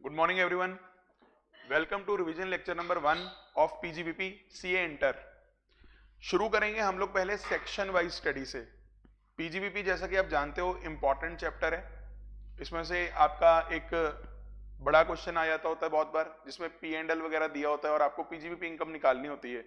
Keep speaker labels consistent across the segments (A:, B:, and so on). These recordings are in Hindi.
A: Good morning everyone, welcome to revision lecture number 1 of PGBP CA inter. शुरू करेंगे हम लोग पहले सेक्शन वाइज स्टडी से। पीजीबीपी जैसा कि आप जानते हो इंपॉर्टेंट चैप्टर है। इसमें से आपका एक बड़ा क्वेश्चन आ जाता होता है बहुत बार, जिसमें पी एंड एल वगैरह दिया होता है और आपको पीजीबीपी इनकम निकालनी होती है।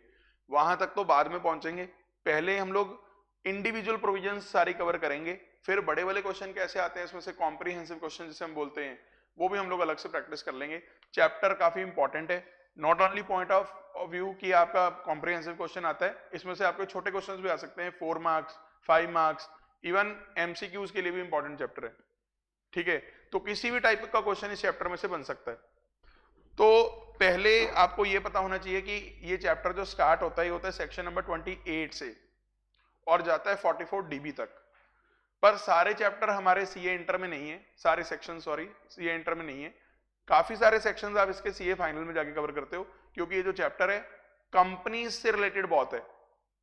A: वहां तक तो बाद में पहुंचेंगे, पहले हम लोग इंडिविजुअल प्रोविजंस सारी कवर करेंगे। फिर बड़े वाले क्वेश्चन कैसे आते हैं, इसमें से कॉम्प्रिहेंसिव क्वेश्चन जिसे हम बोलते हैं, वो भी हम लोग अलग से प्रैक्टिस कर लेंगे। चैप्टर काफी इंपॉर्टेंट है, not only point of view कि आपका कॉम्प्रिहेंसिव क्वेश्चन आता है, इसमें से आपके छोटे क्वेश्चंस भी आ सकते हैं, 4 मार्क्स 5 मार्क्स, इवन एमसीक्यूज के लिए भी इंपॉर्टेंट चैप्टर है। ठीक है, तो किसी भी टाइप का क्वेश्चन इस चैप्टर में से बन सकता है। तो पहले आपको यह पता होना चाहिए कि ये चैप्टर जो स्टार्ट होता है ये होता है सेक्शन नंबर 28 से और जाता है 44 डीबी तक। पर सारे चैप्टर हमारे सीए इंटर में नहीं है, सारे सेक्शन सीए इंटर में नहीं है। काफी सारे सेक्शंस आप इसके सीए फाइनल में जाके कवर करते हो, क्योंकि ये जो चैप्टर है कंपनीज से रिलेटेड बहुत है।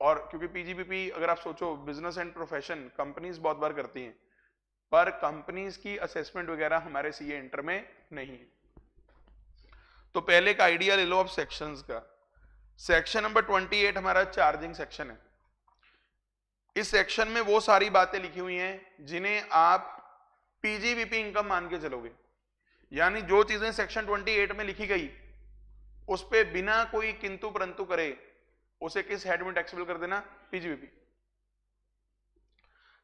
A: और क्योंकि पीजीबीपी अगर आप सोचो बिजनेस एंड प्रोफेशन कंपनीज बहुत बार करती हैं, पर कंपनीज की असेसमेंट वगैरह हमारे सीए इंटर में नहीं है। तो पहले एक आइडिया ले लो अब सेक्शंस का। सेक्शन नंबर 28 हमारा चार्जिंग सेक्शन है। इस सेक्शन में वो सारी बातें लिखी हुई हैं जिन्हें आप पीजीबीपी इनकम मान के चलोगे, यानी जो चीजें सेक्शन 28 में लिखी गई उस पे बिना कोई किंतु परंतु करे उसे किस हेड में टैक्सेबल कर देना, पीजीबीपी।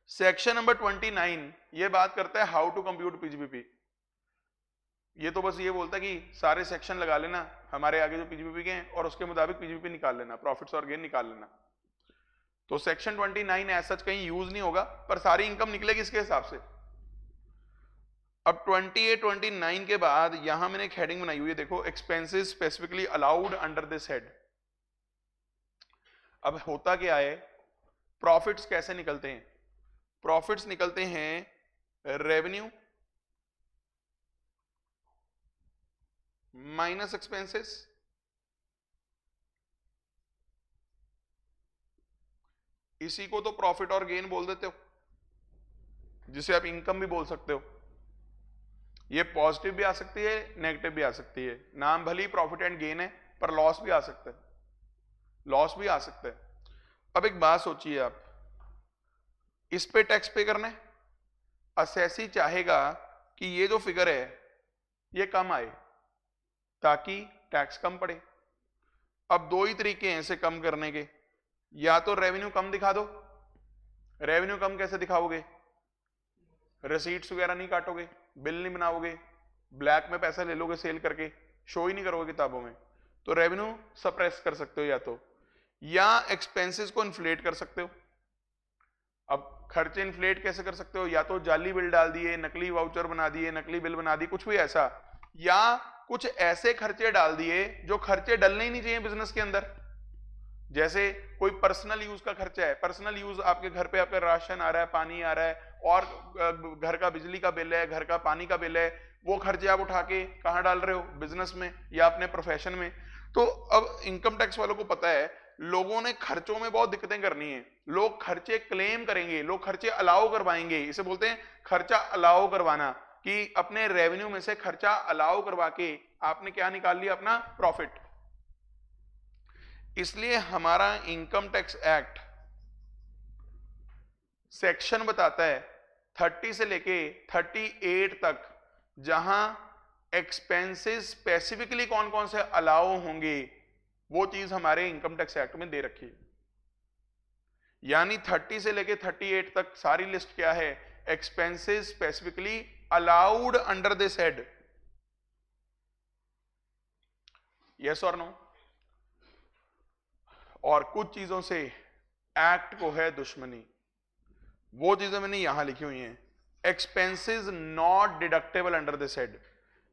A: सेक्शन नंबर 29 ये बात करता है हाउ टू कंप्यूट पीजीबीपी। ये तो बस ये बोलता है कि सारे सेक्शन लगा लेना हमारे आगे जो पीजीबीपी के हैं और उसके मुताबिक पीजीबीपी निकाल लेना, प्रॉफिट्स और गेन निकाल लेना। तो सेक्शन 29 ऐसा कहीं यूज नहीं होगा, पर सारी इनकम निकलेगी इसके हिसाब से। अब 28-29 के बाद यहां मैंने एक हेडिंग बनाई हुई है, देखो, expenses specifically allowed under this head. अब होता क्या है, प्रॉफिट्स कैसे निकलते हैं? प्रॉफिट्स निकलते हैं रेवेन्यू माइनस एक्सपेंसेस, इसी को तो प्रॉफिट और गेन बोल देते हो, जिसे आप इनकम भी बोल सकते हो। ये पॉजिटिव भी आ सकती है, नेगेटिव भी आ सकती है। नाम भली प्रॉफिट एंड गेन है, पर लॉस भी आ सकता है, लॉस भी आ सकता है। अब एक बात सोचिए, आप इस पे टैक्स पे करना है, असेसी चाहेगा कि ये जो फिगर है ये कम आए ताकि टैक्स कम पड़े। अब दो ही तरीके हैं इसे कम करने के, या तो रेवेन्यू कम दिखा दो। रेवेन्यू कम कैसे दिखाओगे? रिसीट्स वगैरह नहीं काटोगे, बिल नहीं बनाओगे, ब्लैक में पैसा ले लोगे सेल करके, शो ही नहीं करोगे किताबों में, तो रेवेन्यू सप्रेस कर सकते हो। या एक्सपेंसेस को इन्फ्लेट कर सकते हो। अब खर्चे इन्फ्लेट कैसे कर सकते हो? या तो जाली बिल डाल दिए, नकली वाउचर बना दिए, नकली बिल बना दी, कुछ भी ऐसा, या कुछ ऐसे खर्चे डाल दिए जो खर्चे डलने ही नहीं चाहिए बिजनेस के अंदर। जैसे कोई पर्सनल यूज का खर्चा है, पर्सनल यूज, आपके घर पे आपका राशन आ रहा है, पानी आ रहा है, और घर का बिजली का बिल है, घर का पानी का बिल है, वो खर्चे आप उठा के कहां डाल रहे हो? बिजनेस में या अपने प्रोफेशन में। तो अब इनकम टैक्स वालों को पता है लोगों ने खर्चों में बहुत दिक्कतें करनी है, लोग खर्चे क्लेम करेंगे, लोग खर्चे अलाउ करवाएंगे, इसे बोलते हैं खर्चा अलाउ करवाना, कि अपने रेवेन्यू में से खर्चा अलाउ करवा के आपने क्या निकाल लिया? अपना प्रॉफिट। इसलिए हमारा इनकम टैक्स एक्ट सेक्शन बताता है 30 से लेके 38 तक, जहां एक्सपेंसेस स्पेसिफिकली कौन कौन से अलाउ होंगे वो चीज हमारे इनकम टैक्स एक्ट में दे रखी है। यानी 30 से लेके 38 तक सारी लिस्ट क्या है? Expenses specifically allowed under this head. Yes और नो? और कुछ चीजों से एक्ट को है दुश्मनी, वो चीजें मैंने यहां लिखी हुई हैं। Expenses not deductible under this head,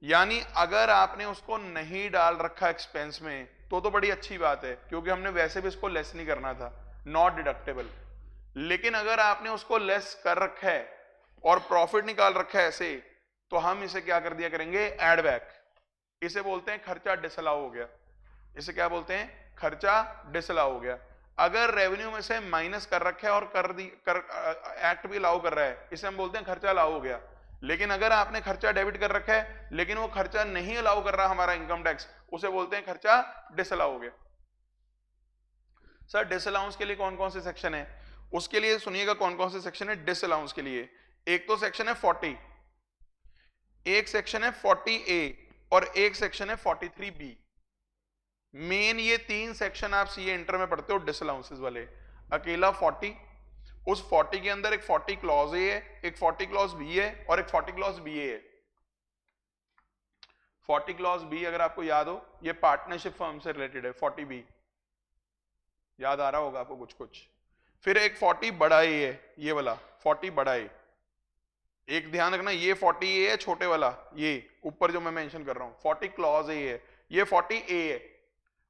A: यानी अगर आपने उसको नहीं डाल रखा एक्सपेंस में तो बड़ी अच्छी बात है, क्योंकि हमने वैसे भी इसको लेस नहीं करना था, नॉट डिडक्टेबल। लेकिन अगर आपने उसको लेस कर रखा है और प्रॉफिट निकाल रखा है ऐसे, तो हम इसे क्या कर दिया करेंगे? Add back. इसे बोलते हैं खर्चा डिसअलाउ हो गया। इसे क्या बोलते हैं? खर्चा डिसअलाउ हो गया। अगर रेवेन्यू में से माइनस कर रखा है और एक्ट भी अलाउ कर रहा है, इसे हम बोलते हैं खर्चा अलाउ हो गया। लेकिन अगर आपने खर्चा डेबिट कर रखा है लेकिन वो खर्चा नहीं अलाउ कर रहा हमारा इनकम टैक्स, उसे बोलते हैं खर्चा डिसअलाउ हो गया। सर डिसअलाउंस के लिए कौन कौन से सेक्शन है? उसके लिए सुनिएगा कौन कौन से सेक्शन है डिसअलाउंस के लिए। एक तो सेक्शन है 40, एक सेक्शन है 40A और एक सेक्शन है 43B। मेन ये तीन सेक्शन आप सीए इंटर में पढ़ते हो डिसअलाउंसेस वाले। अकेला 40, उस 40 के अंदर एक 40 क्लॉज ए है, एक 40 क्लॉज बी है और एक 40 क्लॉज बी ए है। 40 क्लॉज बी अगर आपको याद हो, ये पार्टनरशिप फर्म से रिलेटेड है। 40B याद आ रहा होगा आपको कुछ कुछ। फिर एक 40 बड़ा ए है, ये वाला 40 बड़ा ए। एक ध्यान रखना, ये 40A है छोटे वाला, ये ऊपर जो मैं मेंशन कर रहा हूं 40 क्लॉज ए है, ये 40A है।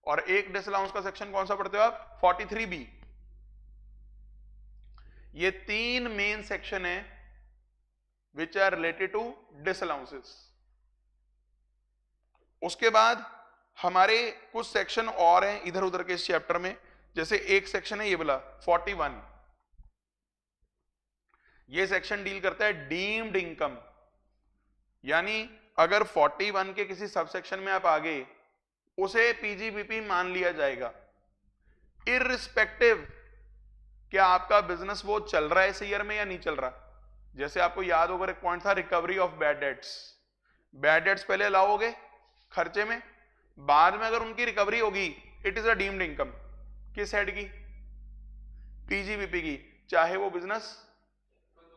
A: और एक डिसअलाउंस का सेक्शन कौन सा पढ़ते हो आप? 43B। ये तीन मेन सेक्शन है विच आर रिलेटेड टू डिसअलाउंसेस। उसके बाद हमारे कुछ सेक्शन और हैं इधर उधर के इस चैप्टर में। जैसे एक सेक्शन है ये वाला 41, ये सेक्शन डील करता है डीम्ड इनकम, यानी अगर 41 के किसी सब सेक्शन में आप आ गए उसे पीजीबीपी मान लिया जाएगा, इररिस्पेक्टिव क्या आपका बिजनेस वो चल रहा है इस ईयर में या नहीं चल रहा। जैसे आपको याद होगा एक पॉइंट था recovery of bad debts. Bad debts पहले अलाओगे खर्चे में, बाद में अगर उनकी रिकवरी होगी it is a deemed income. किस हेड की? पीजीबीपी की, चाहे वो बिजनेस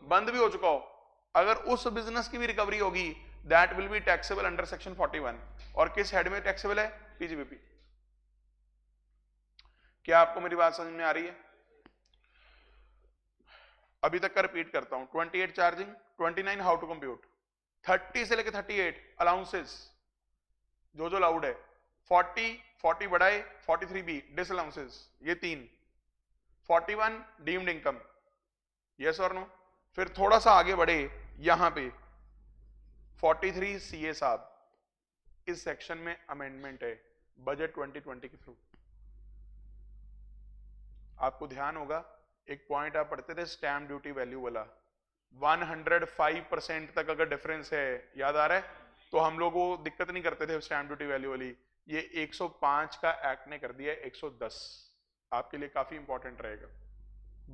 A: बंद भी हो चुका हो, अगर उस बिजनेस की भी रिकवरी होगी that will be taxable under section 41। और किस हेड में टैक्सेबल है? पीजीबीपी। क्या आपको मेरी बात समझ में आ रही है? अभी तक का रिपीट करता हूं। 28 चार्जिंग, 29 हाउ टू कंप्यूट, 30 से लेकर 38 अलाउंसेस जो जो लाउड है, 40 बढ़ाए, 43B डिसअलाउंसेस, ये तीन, 41 डीम्ड इनकम, यस और नो। फिर थोड़ा सा आगे बढ़े यहां पे 43 सीए साहब, इस सेक्शन में अमेंडमेंट है बजट 2020 के थ्रू। आपको ध्यान होगा एक पॉइंट आप पढ़ते थे स्टैम्प ड्यूटी वैल्यू वाला, 105% तक अगर डिफरेंस है, याद आ रहा है, तो हम लोग वो दिक्कत नहीं करते थे स्टैम्प ड्यूटी वैल्यू वाली। ये 105 का एक्ट ने कर दिया 110, आपके लिए काफी इंपॉर्टेंट रहेगा।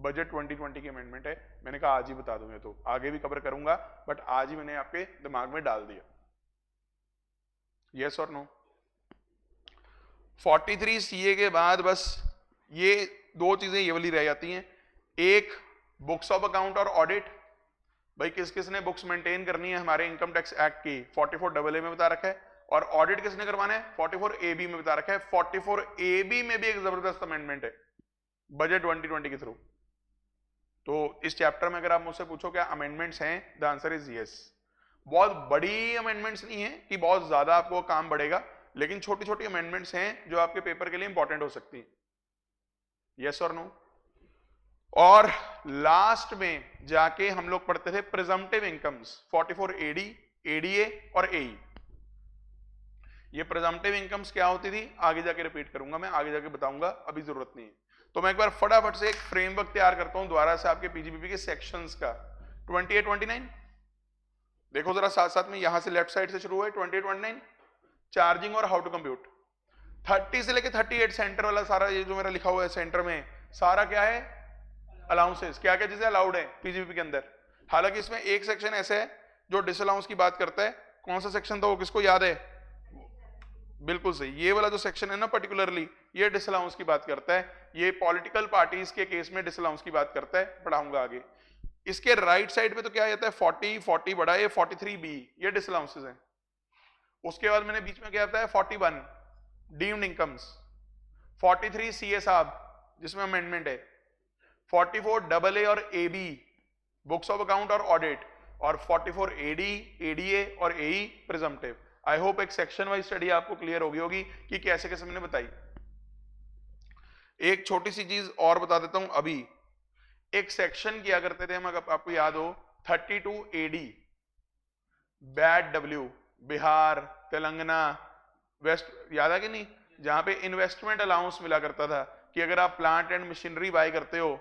A: बजट 2020 की अमेंडमेंट है, मैंने कहा आज ही बता दूंगा, तो आगे भी कवर करूंगा बट आज ही मैंने आपके दिमाग में डाल दिया। यस और नो। 43 सीए के बाद बस ये दो चीजें ये वाली रह जाती हैं, एक बुक्स ऑफ अकाउंट और ऑडिट। भाई किस किस ने बुक्स मेंटेन करनी है हमारे इनकम टैक्स एक्ट की, 44AA में बता रखा है, और ऑडिट किसने करवाना है 44AB में बता रखा है। 44AB में भी एक जबरदस्त अमेंडमेंट है बजट 2020 के थ्रू। तो इस चैप्टर में अगर आप मुझसे पूछो क्या अमेंडमेंट्स हैं, द आंसर इज यस। बहुत बड़ी अमेंडमेंट्स नहीं है कि बहुत ज्यादा आपको काम बढ़ेगा, लेकिन छोटी छोटी अमेंडमेंट्स हैं जो आपके पेपर के लिए इंपॉर्टेंट हो सकती हैं। यस और नो। और लास्ट में जाके हम लोग पढ़ते थे प्रिजम्पटिव इनकम्स, 44AD, ADA और AE। ये प्रिजम्पटिव इनकम्स क्या होती थी आगे जाके रिपीट करूंगा, मैं आगे जाके बताऊंगा, अभी जरूरत नहीं है। तो मैं एक बार फटाफट से एक फ्रेमवर्क तैयार करता हूं दोबारा से आपके पीजीबीपी के सेक्शंस का। 28, 29 देखो जरा साथ साथ में, यहां से लेफ्ट साइड से शुरू है 28, 29 चार्जिंग और हाउ टू कंप्यूट। 30 से लेके 38 सेंटर वाला सारा ये जो मेरा लिखा हुआ है सेंटर में, सारा क्या है अलाउंसेस, क्या क्या चीजें अलाउड है पीजीबीपी के अंदर। हालांकि इसमें एक सेक्शन ऐसे है जो डिसअलाउंस की बात करता है, कौन सा सेक्शन था वो किसको याद है? बिल्कुल सही, ये वाला जो सेक्शन है ना पर्टिकुलरली ये डिसअलाउंस की बात करता है, ये पॉलिटिकल पार्टीज के केस में डिसअलाउंस की बात करता है, पढ़ाऊंगा आगे। इसके राइट साइड पे तो क्या आता है 40 बड़ा है, 43B ये डिसअलाउंसेस हैं। उसके बाद मैंने बीच में क्या आता है 41 डीम्ड इनकम्स, 43 सीए साहब जिसमें अमेंडमेंट है, 44 AA और AB बुक्स ऑफ अकाउंट और ऑडिट, और 44 AD, ADA और AE प्रिजम्पटिव। आई होप एक सेक्शन वाइज स्टडी आपको क्लियर होगी होगी कि कैसे कैसे मैंने बताई। एक छोटी सी चीज और बता देता हूं, अभी एक सेक्शन किया करते थे हम, अगर आपको याद हो 32 AD bad W, Bihar, Telangana, west, याद है कि नहीं, जहां पे इन्वेस्टमेंट अलाउंस मिला करता था कि अगर आप प्लांट एंड मशीनरी बाय करते हो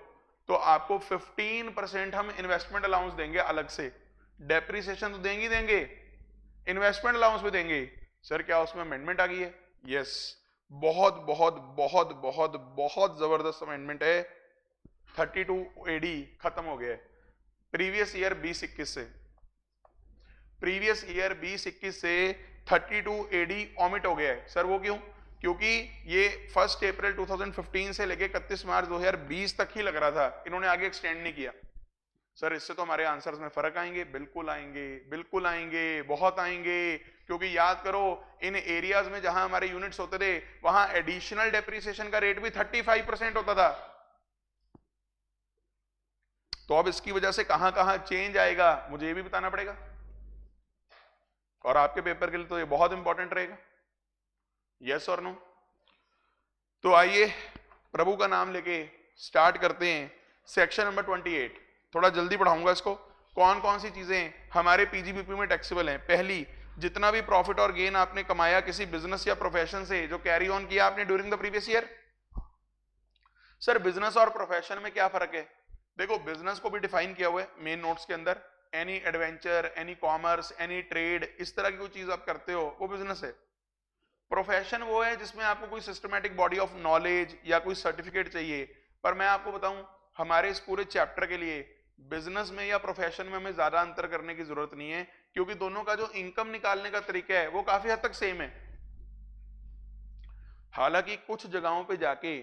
A: तो आपको 15% हम इन्वेस्टमेंट अलाउंस देंगे अलग से, डेप्रिसिएशन तो देंगे देंगे, इन्वेस्टमेंट अलाउंस भी देंगे। सर क्या उसमें अमेंडमेंट आ गई है? यस, बहुत बहुत बहुत बहुत बहुत जबरदस्त अमेंडमेंट है। 32 एडी खत्म हो गया है प्रीवियस ईयर 2021 से। प्रीवियस ईयर 2021 से 32 एडी ऑमिट हो गया है। सर वो क्यों? क्योंकि ये 1 अप्रैल 2015 से लेके 31 मार्च 2020 तक ही लग रहा था, इन्होंने आगे एक्सटेंड नहीं किया। सर इससे तो हमारे आंसर्स में फर्क आएंगे? बिल्कुल आएंगे, बिल्कुल आएंगे, बहुत आएंगे। क्योंकि याद करो इन एरियाज में जहां हमारे यूनिट्स होते थे वहां एडिशनल डेप्रिसिएशन का रेट भी 35% होता था। तो अब इसकी वजह से कहां कहां चेंज आएगा मुझे ये भी बताना पड़ेगा, और आपके पेपर के लिए तो ये बहुत इंपॉर्टेंट रहेगा। यस और नो? तो आइए प्रभु का नाम लेके स्टार्ट करते हैं सेक्शन नंबर 28। थोड़ा जल्दी पढ़ाऊंगा इसको। कौन कौन सी चीजें हमारे पीजीबीपी में टैक्सेबल हैं? पहली, जितना भी प्रॉफिट और गेन आपने कमाया किसी बिजनेस या प्रोफेशन से जो कैरी ऑन किया आपने during the previous year. Sir business और प्रोफेशन में क्या फर्क है? देखो बिजनेस को भी डिफाइन किया हुआ है मेन नोट्स के अंदर, any adventure, any commerce, any trade, इस तरह की कोई चीज आप करते हो वो बिजनेस है। प्रोफेशन वो है जिसमें आपको कोई सिस्टमैटिक बॉडी ऑफ नॉलेज या कोई सर्टिफिकेट चाहिए। पर मैं आपको बताऊं हमारे इस पूरे चैप्टर के लिए बिजनेस में या प्रोफेशन में हमें ज्यादा अंतर करने की जरूरत नहीं है, क्योंकि दोनों का जो इनकम निकालने का तरीका है वो काफी हद तक सेम है। हालांकि कुछ जगहों पे जाके,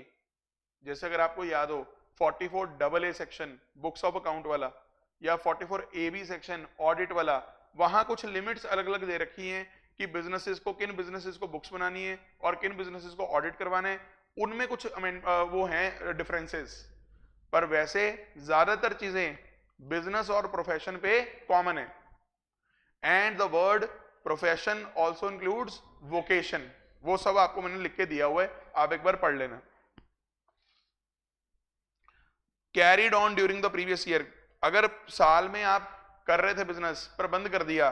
A: जैसे अगर आपको याद हो 44AA section books of account वाला या 44AB सेक्शन ऑडिट वाला, वहां कुछ लिमिट्स अलग अलग दे रखी हैं कि बिजनेसेस को, किन बिजनेसेस को बुक्स बनानी है और किन बिजनेसेस को ऑडिट करवाना है, उनमें कुछ वो हैं डिफरेंसेस। पर वैसे ज्यादातर चीजें बिजनेस और प्रोफेशन पे कॉमन है। And the word profession also includes vocation, वो सब आपको मैंने लिख के दिया हुआ है, आप एक बार पढ़ लेना। Carried on during the previous year, अगर साल में आप कर रहे थे बिजनेस पर बंद कर दिया,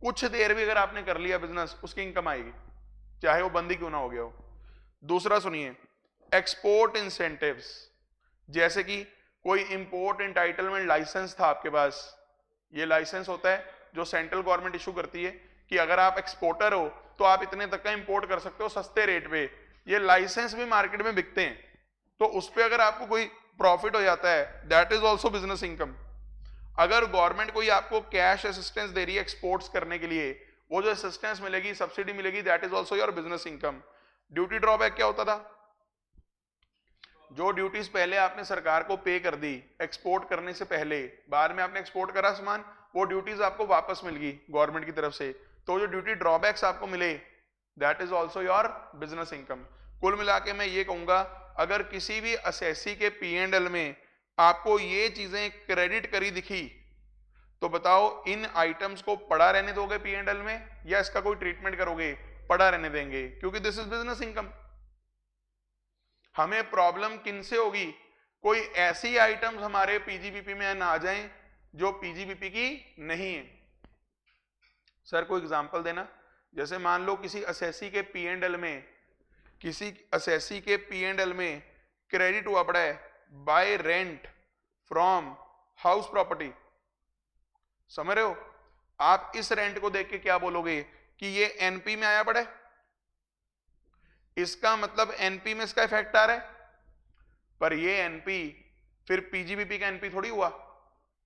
A: कुछ देर भी अगर आपने कर लिया बिजनेस, उसकी इनकम आएगी चाहे वो बंद ही क्यों ना हो गया हो। दूसरा सुनिए, एक्सपोर्ट इंसेंटिव्स, जैसे कि कोई इंपोर्ट एंटाइटलमेंट लाइसेंस था आपके पास, ये लाइसेंस होता है जो सेंट्रल गवर्नमेंट इशू करती है कि अगर आप एक्सपोर्टर हो तो आप इतने तक का इंपोर्ट कर सकते हो सस्ते रेट पे। ये लाइसेंस भी मार्केट में बिकते हैं, तो उस पर अगर आपको कोई प्रॉफिट हो जाता है that is also business income. अगर गवर्नमेंट कोई आपको कैश असिस्टेंस दे रही है एक्सपोर्ट्स करने के लिए, वो जो असिस्टेंस मिलेगी, सब्सिडी मिलेगी, that is also your business income. Duty drawback क्या होता था? जो ड्यूटीज पहले आपने सरकार को पे कर दी एक्सपोर्ट करने से पहले, बाद में आपने एक्सपोर्ट करा सामान, वो ड्यूटीज आपको वापस मिल गई गवर्नमेंट की तरफ से, तो जो ड्यूटी ड्रॉबैक्स आपको मिले that is also your business income. कुल मिला के मैं ये कहूंगा, अगर किसी भी असेसी के P&L में आपको ये चीजें क्रेडिट करी दिखी तो बताओ इन आइटम्स को पड़ा रहने दोगे P&L में या इसका कोई ट्रीटमेंट करोगे? पड़ा रहने देंगे, क्योंकि दिस इज बिजनेस इनकम। हमें प्रॉब्लम किन से होगी? कोई ऐसी आइटम्स हमारे पीजीबीपी में ना आ जाएं जो पीजीबीपी की नहीं है। सर कोई एग्जांपल देना। जैसे मान लो किसी असेसी के P&L में, किसी असेसी के P&L में क्रेडिट हुआ पड़ा है bye rent from house property, समझ रहे हो? आप इस रेंट को देख के क्या बोलोगे कि ये एनपी में आया पड़ा है, इसका मतलब एनपी में इसका इफेक्ट आ रहा है। पर ये एनपी फिर पीजीबीपी का एनपी थोड़ी हुआ,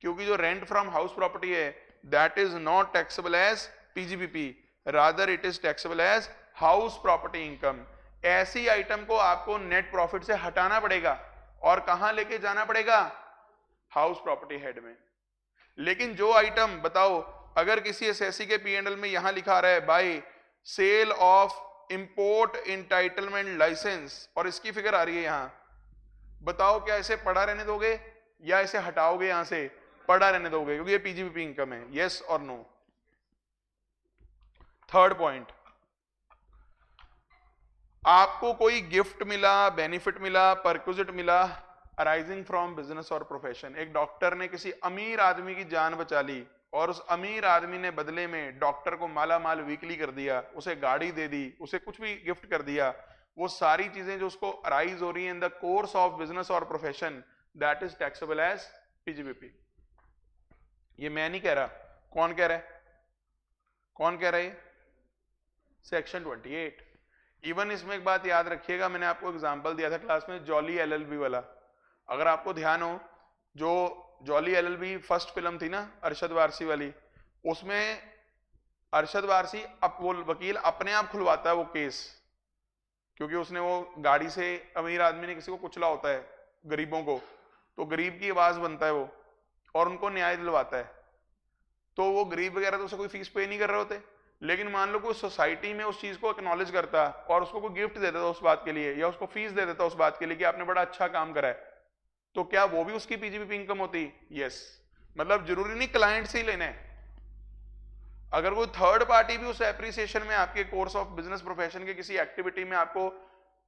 A: क्योंकि जो रेंट फ्रॉम हाउस प्रॉपर्टी है that is not taxable as PGBP, rather it is taxable as house property income. ऐसी आइटम को आपको नेट प्रॉफिट से हटाना पड़ेगा और कहां लेके जाना पड़ेगा? हाउस प्रॉपर्टी हेड में। लेकिन जो आइटम बताओ, अगर किसी एसएससी के P&L में यहां लिखा रहा है by sale of import entitlement license और इसकी फिगर आ रही है यहां, बताओ क्या इसे पड़ा रहने दोगे या इसे हटाओगे? यहां से पड़ा रहने दोगे क्योंकि ये पीजीबीपी इनकम है। यस और नो? थर्ड पॉइंट, आपको कोई गिफ्ट मिला, बेनिफिट मिला, परक्विजिट मिला अराइजिंग फ्रॉम बिजनेस और प्रोफेशन। एक डॉक्टर ने किसी अमीर आदमी की जान बचा ली और उस अमीर आदमी ने बदले में डॉक्टर को माला माल वीकली कर दिया, उसे गाड़ी दे दी, उसे कुछ भी गिफ्ट कर दिया, वो सारी चीजें जो उसको अराइज हो रही है in the course of business और profession that is taxable as PGBP. ये मैं नहीं कह रहा, कौन कह रहा है, कौन कह रहा है? सेक्शन 28। इवन इसमें एक बात याद रखिएगा, मैंने आपको एग्जांपल दिया था क्लास में जॉली एलएलबी वाला, अगर आपको ध्यान हो, जो जॉली एलएलबी फर्स्ट फिल्म थी ना अरशद वारसी वाली, उसमें अरशद वारसी वो वकील अपने आप खुलवाता है वो केस, क्योंकि उसने वो गाड़ी से अमीर आदमी ने किसी को कुचला होता है गरीबों को, तो गरीब की आवाज बनता है वो और उनको न्याय दिलवाता है। तो वो गरीब वगैरह तो उसे कोई फीस पे नहीं कर रहे होते, लेकिन मान लो कोई सोसाइटी में उस चीज को एक्नॉलेज करता और उसको कोई गिफ्ट दे देता उस बात के लिए, या उसको फीस दे देता उस बात के लिए कि आपने बड़ा अच्छा काम करा है, तो क्या वो भी उसकी पीजीबीपी इनकम होती? यस। मतलब जरूरी नहीं क्लाइंट से ही लेना है, अगर कोई थर्ड पार्टी भी उस एप्रिसिएशन में आपके कोर्स ऑफ बिजनेस प्रोफेशन के किसी एक्टिविटी में आपको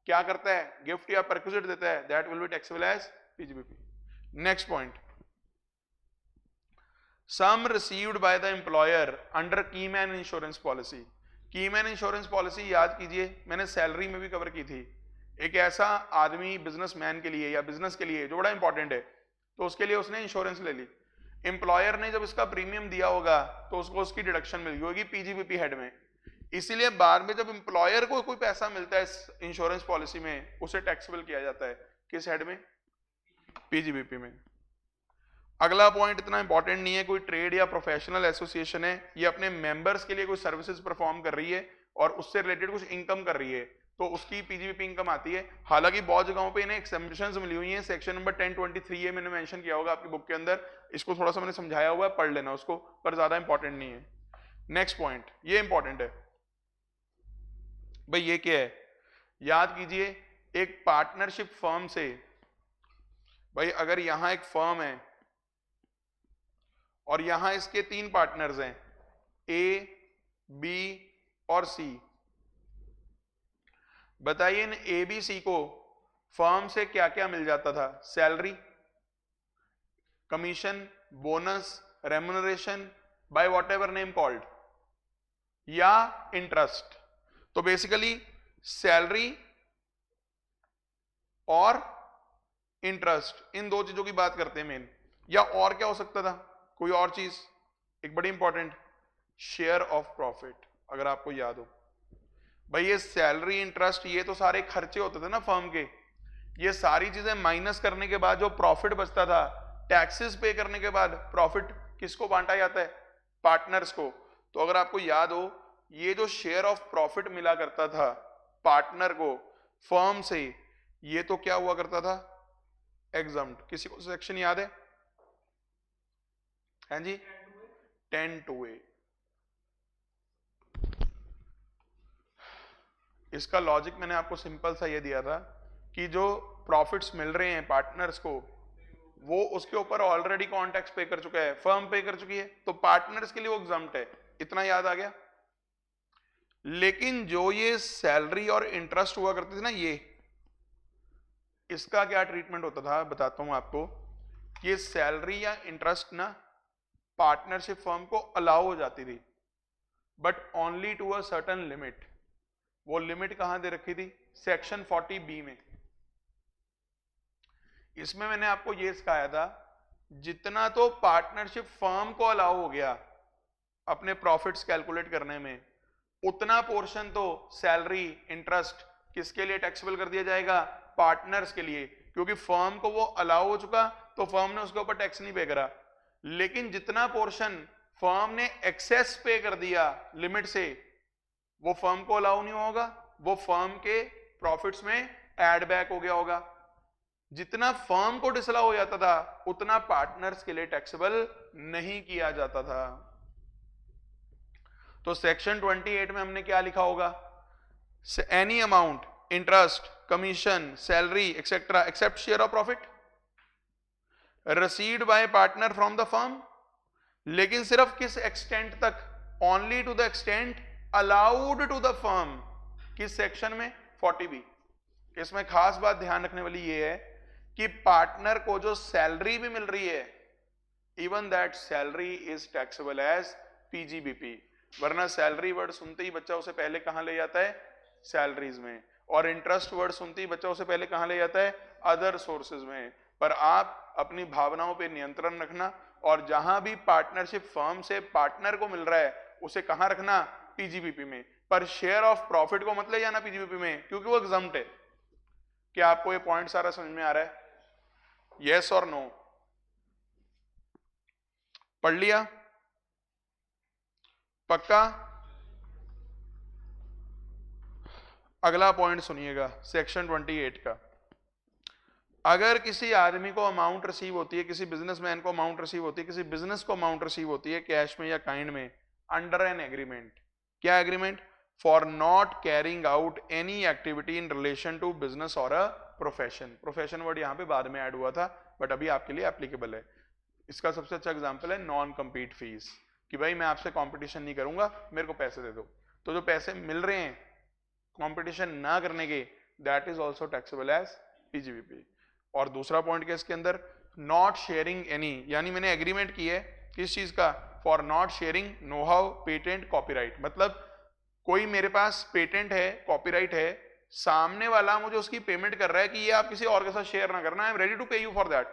A: क्या करता है, गिफ्ट या परक्विजिट देता है, that will be taxable as PGBP. Next point, sum received by the employer under keyman insurance policy. Keyman insurance policy याद कीजिए, मैंने सैलरी में भी कवर की थी। एक ऐसा आदमी बिजनेसमैन के लिए या बिजनेस के लिए जो बड़ा इंपॉर्टेंट है, तो उसके लिए उसने इंश्योरेंस ले ली। एम्प्लॉयर ने जब इसका प्रीमियम दिया होगा तो उसको उसकी डिडक्शन मिल गई होगी पीजीबीपी हेड में, इसीलिए बाद में जब एम्प्लॉयर को कोई पैसा मिलता है इस इंश्योरेंस पॉलिसी में, उसे टैक्सेबल किया जाता है किस हेड में? पीजीबीपी में। अगला पॉइंट इतना इंपॉर्टेंट नहीं है, कोई ट्रेड या प्रोफेशनल एसोसिएशन है, ये अपने मेंबर्स के लिए कोई सर्विसेज परफॉर्म कर रही है और उससे रिलेटेड कुछ इनकम कर रही है, तो उसकी पीजीबीपी इनकम आती है। हालांकि बहुत जगहों पे इन्हें एक्सेम्पशंस मिली हुई हैं, सेक्शन नंबर 1023 मैंने मेंशन किया होगा आपकी बुक के अंदर, इसको थोड़ा सा मैंने समझाया हुआ है, पढ़ लेना उसको, पर ज्यादा इंपॉर्टेंट नहीं है। नेक्स्ट पॉइंट, ये इंपॉर्टेंट है भाई, ये क्या है? याद कीजिए, एक पार्टनरशिप फर्म से, भाई अगर यहां एक फर्म है और यहां इसके 3 पार्टनर्स हैं, ए, बी और सी, बताइए इन ए बी सी को फर्म से क्या क्या मिल जाता था? Salary, commission, bonus, remuneration by what ever name called, या इंटरेस्ट। तो बेसिकली सैलरी और इंटरेस्ट, इन दो चीजों की बात करते हैं मेन। या और क्या हो सकता था, कोई और चीज, एक बड़ी इंपॉर्टेंट, शेयर ऑफ प्रॉफिट। अगर आपको याद हो भाई, ये सैलरी, इंटरेस्ट, ये तो सारे खर्चे होते थे ना फर्म के, ये सारी चीजें माइनस करने के बाद जो प्रॉफिट बचता था, टैक्सेस पे करने के बाद प्रॉफिट किसको बांटा जाता है? पार्टनर्स को। तो अगर आपको याद हो, ये जो शेयर ऑफ प्रॉफिट मिला करता था पार्टनर को फर्म से, ये तो क्या हुआ करता था? एग्जम्प्ट। किसी को सेक्शन याद है? हैं जी? 10(2)(a). इसका लॉजिक मैंने आपको सिंपल सा ये दिया था कि जो प्रॉफिट्स मिल रहे हैं पार्टनर्स को, वो उसके ऊपर ऑलरेडी कौन टैक्स पे कर चुका है? फर्म पे कर चुकी है, तो पार्टनर्स के लिए वो एग्जम्प्ट है। इतना याद आ गया? लेकिन जो ये सैलरी और इंटरेस्ट हुआ करते थे ना, ये इसका क्या ट्रीटमेंट होता था बताता हूं आपको। ये सैलरी या इंटरेस्ट ना पार्टनरशिप फर्म को अलाउ हो जाती थी, but only to a certain limit. वो लिमिट कहां दे रखी थी? सेक्शन 40B में। इसमें मैंने आपको यह सिखाया था, जितना तो पार्टनरशिप फर्म को अलाउ हो गया अपने प्रॉफिट्स कैलकुलेट करने में, उतना पोर्शन तो सैलरी, इंटरेस्ट किसके लिए टैक्सेबल कर दिया जाएगा? पार्टनर्स के लिए, क्योंकि फर्म को वो अलाउ हो चुका तो फर्म ने उसके ऊपर टैक्स नहीं पे करा। लेकिन जितना पोर्शन फर्म ने एक्सेस पे कर दिया लिमिट से, वो फर्म को अलाउ नहीं होगा, वो फर्म के प्रॉफिट्स में एड बैक हो गया होगा। जितना फर्म को डिसअलाउ हो जाता था, उतना पार्टनर्स के लिए टैक्सेबल नहीं किया जाता था। तो सेक्शन 28 में हमने क्या लिखा होगा? Any amount, interest, commission, salary etcetera, except share of profit received by partner from the firm. लेकिन सिर्फ किस एक्सटेंट तक? Only to the extent allowed to the firm. किस सेक्शन में? 40B। इसमें खास बात ध्यान रखने वाली ये है कि पार्टनर को जो सैलरी भी मिल रही है, even that salary is taxable as PGBP. वरना सैलरी वर्ड सुनते ही बच्चा उसे पहले कहां ले जाता है? सैलरीज में। और इंटरेस्ट वर्ड सुनते ही बच्चा उसे पहले कहां ले जाता है? अदर सोर्सेज में। पर आप अपनी भावनाओं पे नियंत्रण रखना और जहां भी पार्टनरशिप फर्म से पार्टनर को मिल रहा है उसे कहां रखना, पीजीबीपी में, पर शेयर ऑफ प्रॉफिट को मत ले जाना पीजीबीपी में क्योंकि वो एग्जम्प्ट है। क्या आपको ये पॉइंट सारा समझ में आ रहा है? यस और नो? पढ़ लिया? पक्का? अगला पॉइंट सुनिएगा सेक्शन 28 का। अगर किसी आदमी को अमाउंट रिसीव होती है, किसी बिजनेसमैन को अमाउंट रिसीव होती है, किसी बिजनेस को अमाउंट रिसीव होती है कैश में या काइंड में, अंडर एन एग्रीमेंट, क्या agreement? For not carrying out any activity in relation to business और अ प्रोफेशन। प्रोफेशन वर्ड यहां पे बाद में ऐड हुआ था बट अभी आपके लिए एप्लीकेबल है। इसका सबसे अच्छा एग्जांपल है नॉन कम्पीट फीस, कि भाई मैं आपसे कंपटीशन नहीं करूंगा, मेरे को पैसे दे दो। तो जो पैसे मिल रहे हैं कंपटीशन ना करने के, that is also taxable as PGBP. और दूसरा पॉइंट क्या इसके अंदर, नॉट शेयरिंग एनी, यानी मैंने एग्रीमेंट की है किस चीज का, for not sharing know how, patent, copyright. मतलब कोई मेरे पास पेटेंट है, कॉपीराइट है, सामने वाला मुझे उसकी पेमेंट कर रहा है कि ये आप किसी और के साथ शेयर ना करना, I am ready to pay you for that,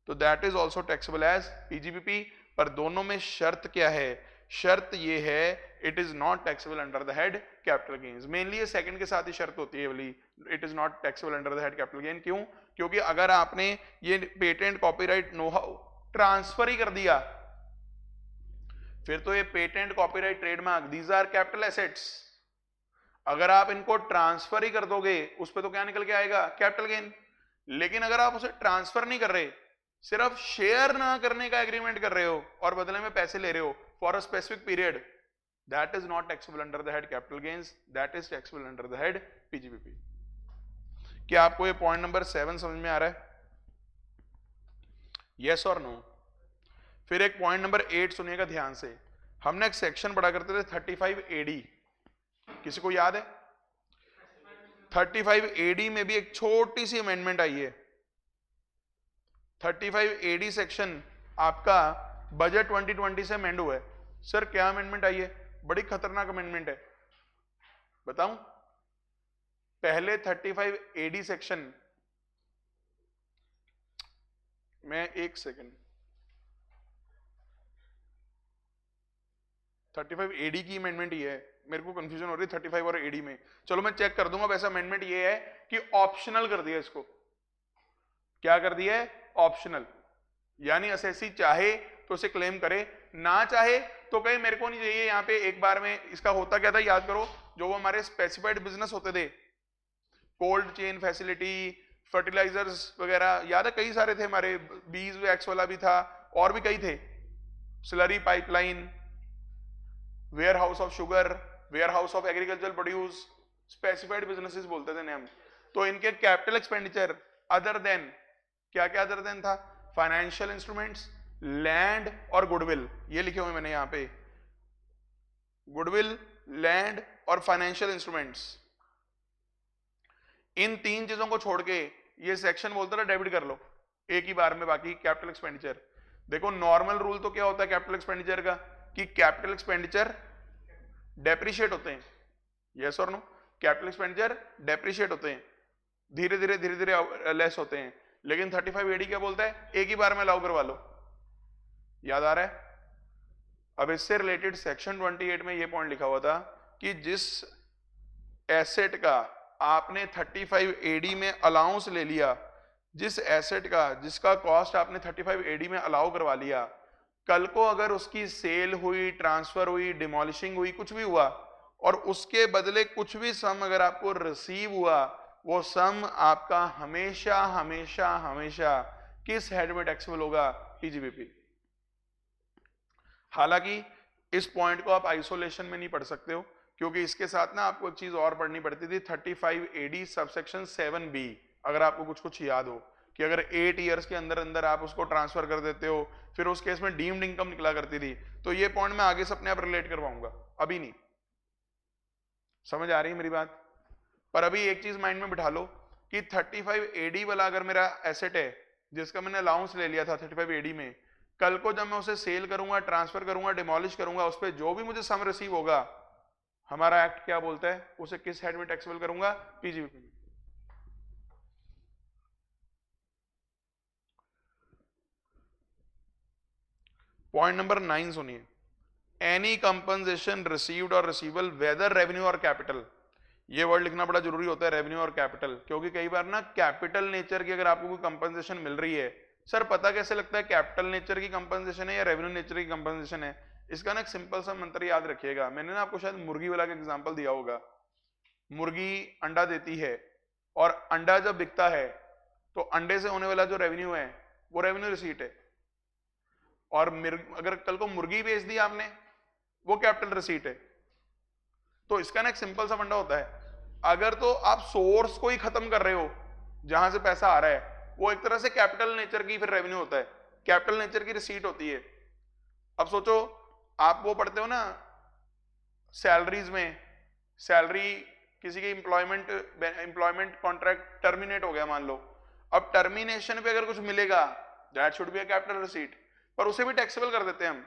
A: तो that is also taxable as PGBP. पर दोनों में शर्त क्या है? शर्त ये है it is not taxable under the head capital gains. Mainly ये सेकंड के साथ ही शर्त होती है वाली, it is not taxable under the head capital gain. क्यों? क्योंकि अगर आपने ये patent, copyright, know how transfer ही कर दिया, फिर तो ये patent, copyright, trademark, these are capital assets. अगर आप इनको ट्रांसफर ही कर दोगे उस पर तो क्या निकल के आएगा, कैपिटल गेन। लेकिन अगर आप उसे ट्रांसफर नहीं कर रहे, सिर्फ शेयर ना करने का एग्रीमेंट कर रहे हो और बदले में पैसे ले रहे हो for a specific period, that is not taxable under the head capital gains, that is taxable under the head PGBP. क्या आपको ये पॉइंट नंबर 7 समझ में आ रहा है? यस और नो? फिर एक पॉइंट नंबर 8 सुनिएगा ध्यान से। हमने एक सेक्शन पढ़ा करते थे 35 एडी, किसी को याद है? 35 एडी में भी एक छोटी सी अमेंडमेंट आई है। 35 एडी सेक्शन आपका बजट 2020 से अमेंड हुआ है। सर क्या अमेंडमेंट आई है? बड़ी खतरनाक अमेंडमेंट है, बताऊं? पहले 35 एडी सेक्शन में, एक सेकंड, 35 एडी की अमेंडमेंट ये है, मेरे को कंफ्यूजन हो रही है 35 और एडी में। चलो मैं चेक कर दूंगा। वैसे अमेंडमेंट ये है कि ऑप्शनल कर दिया इसको। क्या कर दिया है? ऑप्शनल, यानी एसएससी चाहे तो उसे क्लेम करे, ना चाहे तो कहे मेरे को नहीं चाहिए। यहाँ पे एक बार में इसका होता क्या था याद करो, जो वो हमारे स्पेसिफाइड बिजनेस होते थे, कोल्ड चेन फैसिलिटी, फर्टिलाइजर्स वगैरह, याद है कई सारे थे हमारे, बीज वैक्स वाला भी था और भी कई थे, slurry pipeline, warehouse of sugar, warehouse of agriculture produce, specified businesses बोलते थे हम। तो इनके कैपिटल एक्सपेंडिचर अदर देन, क्या क्या अदर देन था? फाइनेंशियल इंस्ट्रूमेंट्स, लैंड और गुडविल, ये लिखे हुए मैंने यहाँ पे, गुडविल, लैंड और फाइनेंशियल इंस्ट्रूमेंट्स। इन तीन चीजों को छोड़ के ये सेक्शन बोलता था डेबिट कर लो एक ही बार में बाकी कैपिटल एक्सपेंडिचर। देखो नॉर्मल रूल तो क्या होता है कैपिटल एक्सपेंडिचर का, कि कैपिटल एक्सपेंडिचर डेप्रिशिएट होते हैं, यस और नो? कैपिटल एक्सपेंडिचर डेप्रिशिएट होते हैं, धीरे धीरे लेस होते हैं। लेकिन 35 एडी क्या बोलता है? एक ही बार में अलाउ करवा लो। याद आ रहा है? अब इससे रिलेटेड सेक्शन 28 में ये पॉइंट लिखा हुआ था कि जिस एसेट का आपने 35 एडी में अलाउंस ले लिया, जिस एसेट का जिसका कॉस्ट आपने 35 एडी में अलाउ करवा लिया, कल को अगर उसकी सेल हुई, ट्रांसफर हुई, डिमोलिशिंग हुई, कुछ भी हुआ और उसके बदले कुछ भी सम अगर आपको रिसीव हुआ, वो सम आपका हमेशा हमेशा हमेशा किस हेड में टैक्सेबल होगा? पीजीबीपी। हालांकि इस पॉइंट को आप आइसोलेशन में नहीं पढ़ सकते हो क्योंकि इसके साथ ना आपको एक चीज और पढ़नी पड़ती थी, 35 एडी सबसेक्शन 7B। अगर आपको कुछ कुछ याद हो कि अगर 8 इयर्स के अंदर अंदर आप उसको ट्रांसफर कर देते हो, फिर उस केस में डीम्ड इनकम निकला करती थी। तो ये पॉइंट मैं आगे से अपने आप रिलेट करवाऊंगा, अभी नहीं। समझ आ रही है मेरी बात? पर अभी एक चीज माइंड में बिठा लो कि 35 एडी वाला अगर मेरा एसेट है जिसका मैंने अलाउंस ले लिया था 35 एडी में, कल को जब मैं उसे सेल करूंगा, ट्रांसफर करूंगा, डिमोलिश करूंगा, उस पर जो भी मुझे सम रिसीव होगा, हमारा एक्ट क्या बोलता है, उसे किस हेड में टैक्सेबल करूंगा? पीजीबीपी में। पॉइंट नंबर 9 सुनिए, एनी कंपनसेशन रिसीव्ड और रिसीवेबल वेदर रेवेन्यू और कैपिटल। ये वर्ड लिखना बड़ा जरूरी होता है, रेवेन्यू और कैपिटल, क्योंकि कई बार ना कैपिटल नेचर की अगर आपको कोई कंपनसेशन मिल रही है, सर पता कैसे लगता है कैपिटल नेचर की कंपनसेशन है या रेवेन्यू नेचर की कंपनसेशन है? इसका ना एक सिंपल सा मंत्र याद रखिएगा, मैंने ना आपको शायद मुर्गी वाला का एग्जांपल दिया होगा। मुर्गी अंडा देती है और अंडा जब बिकता है तो अंडे से होने वाला जो रेवेन्यू है वो रेवेन्यू रिसीट है, और अगर कल को मुर्गी बेच दी आपने वो कैपिटल रिसीट है। तो इसका ना एक सिंपल सा फंडा होता है, अगर तो आप सोर्स को ही खत्म कर रहे हो जहां से पैसा आ रहा है, वो एक तरह से कैपिटल नेचर की फिर रेवेन्यू होता है, कैपिटल नेचर की रिसीट होती है। अब सोचो आप वो पढ़ते हो ना सैलरीज में, सैलरी किसी की एम्प्लॉयमेंट कॉन्ट्रैक्ट टर्मिनेट हो गया मान लो, अब टर्मिनेशन पे अगर कुछ मिलेगा that should be a capital receipt, पर उसे भी टैक्सेबल कर देते हैं हम।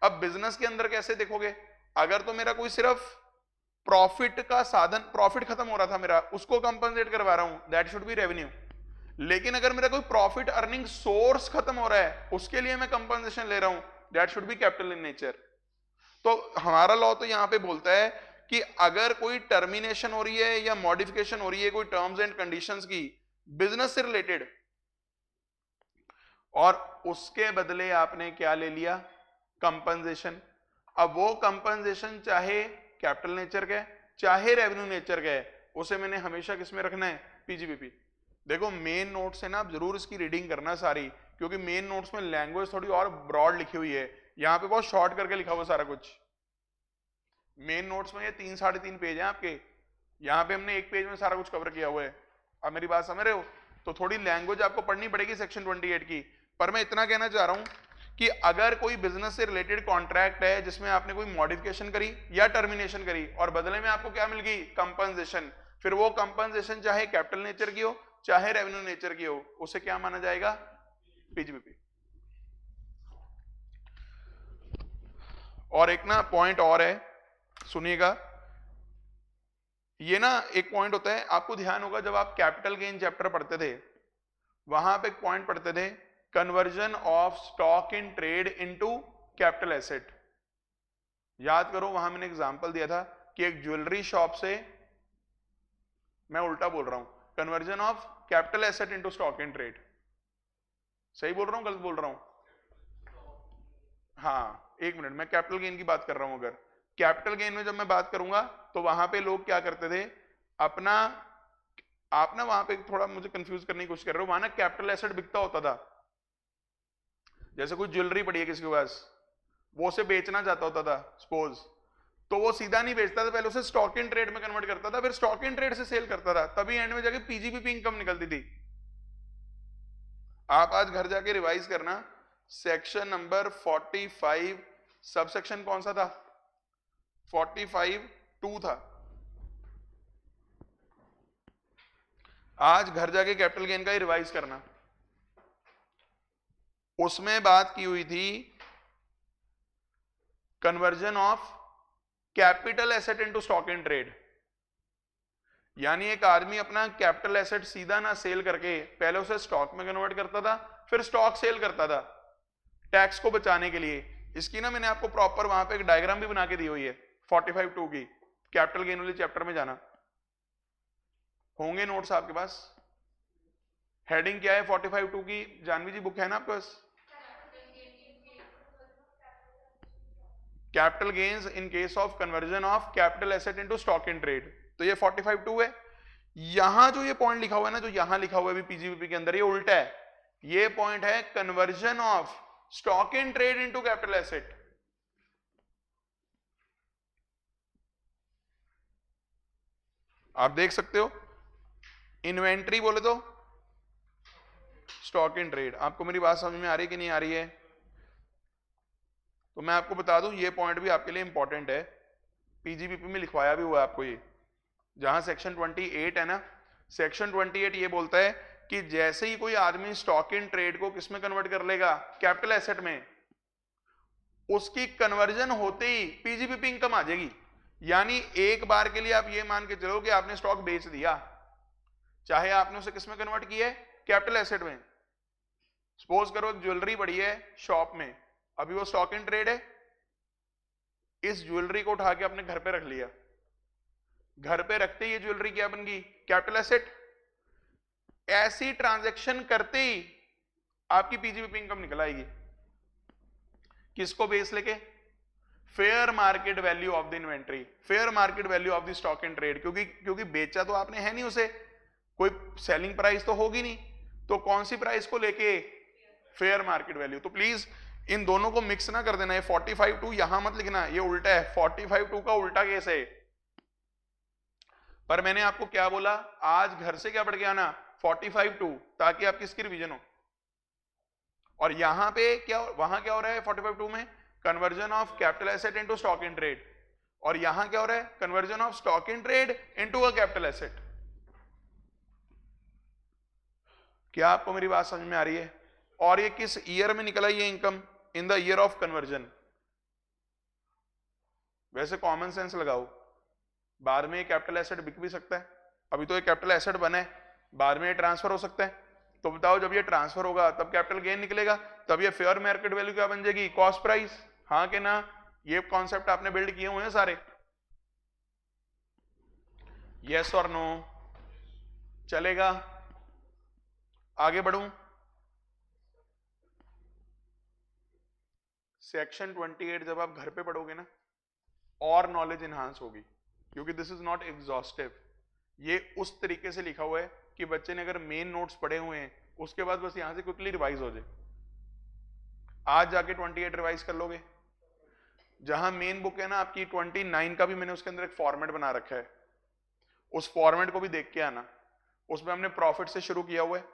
A: अब बिजनेस के अंदर कैसे देखोगे, अगर तो मेरा कोई सिर्फ प्रॉफिट का साधन, प्रॉफिट खत्म हो रहा था मेरा, उसको कंपनसेट करवा रहा हूं, दैट शुड बी रेवेन्यू। लेकिन अगर मेरा कोई प्रॉफिट अर्निंग सोर्स खत्म हो रहा है उसके लिए मैं कंपनसेशन ले रहा हूं, that should be capital in nature. तो हमारा लॉ तो यहां पे बोलता है कि अगर कोई टर्मिनेशन हो रही है या मॉडिफिकेशन हो रही है कोई टर्म्स एंड कंडीशंस की बिजनेस से रिलेटेड, और उसके बदले आपने क्या ले लिया, कंपनसेशन। अब वो कंपनसेशन चाहे कैपिटल नेचर का चाहे रेवेन्यू नेचर का है, उसे मैंने हमेशा किसमें रखना है, पीजीबीपी। देखो मेन नोट से ना आप जरूर इसकी रीडिंग करना सारी, क्योंकि मेन नोट्स में लैंग्वेज थोड़ी और ब्रॉड लिखी हुई है, यहाँ पे बहुत शॉर्ट करके लिखा हुआ सारा कुछ। मेन नोट्स में ये 3 साढ़े 3 पेज है आपके, यहाँ पे हमने एक पेज में सारा कुछ कवर किया हुआ है। आप मेरी बात समझ रहे हो? तो थोड़ी लैंग्वेज आपको पढ़नी पड़ेगी सेक्शन 28 की। पर मैं इतना कहना चाह रहा हूं कि अगर कोई बिजनेस से रिलेटेड कॉन्ट्रैक्ट है जिसमें आपने कोई मॉडिफिकेशन करी या टर्मिनेशन करी और बदले में आपको क्या मिल गई, कंपनसेशन, फिर वो कंपनसेशन चाहे कैपिटल नेचर की हो चाहे रेवेन्यू नेचर की हो, उसे क्या माना जाएगा, पीजीबीपी। और एक ना पॉइंट और है, सुनिएगा, ये ना एक पॉइंट होता है, आपको ध्यान होगा जब आप कैपिटल गेन चैप्टर पढ़ते थे वहां पे एक पॉइंट पढ़ते थे, conversion of stock in trade into capital asset. याद करो वहां मैंने एग्जांपल दिया था कि एक ज्वेलरी शॉप से, मैं उल्टा बोल रहा हूं, conversion of capital asset into stock in trade. सही बोल रहा हूं गलत बोल रहा हूं? हाँ एक मिनट, मैं कैपिटल गेन की बात कर रहा हूं। अगर कैपिटल गेन में जब मैं बात करूंगा तो वहां पे लोग क्या करते थे, अपना, आप ना वहां पे थोड़ा मुझे कंफ्यूज करने की कोशिश कर रहे हो, वहां ना कैपिटल एसेट बिकता होता था, जैसे कोई ज्वेलरी पड़ी है किसी के पास, वो उसे बेचना चाहता होता था सपोज, तो वो सीधा नहीं बेचता था, पहले उसे स्टॉक इन ट्रेड में कन्वर्ट करता था, फिर स्टॉक इन ट्रेड से सेल करता था, तभी एंड में जाके पीजीबीपी इनकम निकलती थी। आप आज घर जाके रिवाइज करना, सेक्शन नंबर 45 सबसेक्शन कौन सा था, 45(2) था। आज घर जाके कैपिटल गेन का ही रिवाइज करना, उसमें बात की हुई थी conversion of capital asset into stock in trade. यानी एक आदमी अपना कैपिटल एसेट सीधा ना सेल करके पहले उसे स्टॉक में कन्वर्ट करता था, फिर स्टॉक सेल करता था टैक्स को बचाने के लिए। इसकी ना मैंने आपको प्रॉपर वहां पे एक डायग्राम भी बना के दी हुई है 45(2) की, कैपिटल गेन वाले चैप्टर में जाना, होंगे नोट्स आपके पास। हेडिंग क्या है 45(2) की, जानवी जी बुक है ना आपके पास, capital gains in case of conversion of capital asset into stock in trade. तो ये 45(2) है। यहां जो ये पॉइंट लिखा हुआ है ना, जो यहां लिखा हुआ है पीजीबीपी के अंदर, ये उल्टा है, ये पॉइंट है conversion of stock in trade into capital asset. आप देख सकते हो, इन्वेंट्री बोले तो स्टॉक इन ट्रेड। आपको मेरी बात समझ में आ रही है कि नहीं आ रही है? तो मैं आपको बता दूं, ये पॉइंट भी आपके लिए इंपॉर्टेंट है, पीजीबीपी में लिखवाया भी हुआ है आपको। ये जहां सेक्शन 28 है ना, सेक्शन 28 ये बोलता है कि जैसे ही कोई आदमी स्टॉक इन ट्रेड को किसमें कन्वर्ट कर लेगा, कैपिटल एसेट में, उसकी कन्वर्जन होते ही पीजीबीपी इनकम आ जाएगी। यानी एक बार के लिए आप ये मान के चलो कि आपने स्टॉक बेच दिया, चाहे आपने उसे किसमें कन्वर्ट किया है, कैपिटल एसेट में। सपोज करो एक ज्वेलरी पड़ी है शॉप में, अभी वो स्टॉक इन ट्रेड है, इस ज्वेलरी को उठा के अपने घर पे रख लिया, घर पे रखते ही ये ज्वेलरी क्या बन गई, कैपिटल एसेट। ऐसी ट्रांजैक्शन करते ही आपकी पीजीबीपी इनकम निकल आएगी। किसको बेस लेके, fair market value of the inventory, fair market value of the stock in trade, क्योंकि बेचा तो आपने है नहीं उसे, कोई सेलिंग प्राइस तो होगी नहीं, तो कौन सी प्राइस को लेके, फेयर मार्केट वैल्यू। तो प्लीज इन दोनों को मिक्स ना कर देना, ये 45(2) यहां मत लिखना, ये उल्टा है, 45(2) का उल्टा केस है। पर मैंने आपको क्या बोला, आज घर से क्या पढ़ के आना, 45(2), ताकि आपकी इसकी रिवीजन हो। और यहां पे क्या, वहां क्या हो रहा है 45(2) में, conversion of capital asset into stock in trade, और यहां क्या हो रहा है, conversion of stock in trade into a capital asset. क्या आपको मेरी बात समझ में आ रही है? और ये किस ईयर में निकला ये income, in the year of conversion. वैसे कॉमन सेंस लगाओ, बाद में कैपिटल एसेट बिक भी सकता है, अभी तो ये कैपिटल एसेट बना है, बाद में ये ट्रांसफर हो सकता है। तो बताओ जब ये ट्रांसफर होगा तब कैपिटल गेन निकलेगा, तब ये फेयर मार्केट वैल्यू क्या बन जाएगी, कॉस्ट प्राइस। हाँ कि ना? ये कॉन्सेप्ट आपने बिल्ड किए हुए हैं सारे, यस और नो? चलेगा? आगे बढ़ूं? सेक्शन 28 जब आप घर पे पढ़ोगे ना, और नॉलेज इनहांस होगी, क्योंकि दिस इज नॉट एग्जॉस्टिव। ये उस तरीके से लिखा हुआ है कि बच्चे ने अगर मेन नोट्स पढ़े हुए हैं उसके बाद बस यहां से क्विकली रिवाइज हो जाए। आज जाके 28 रिवाइज कर लोगे। जहां मेन बुक है ना आपकी 29 का भी मैंने उसके अंदर एक फॉर्मेट बना रखा है, उस फॉर्मेट को भी देख के आना। उसमें हमने प्रॉफिट से शुरू किया हुआ है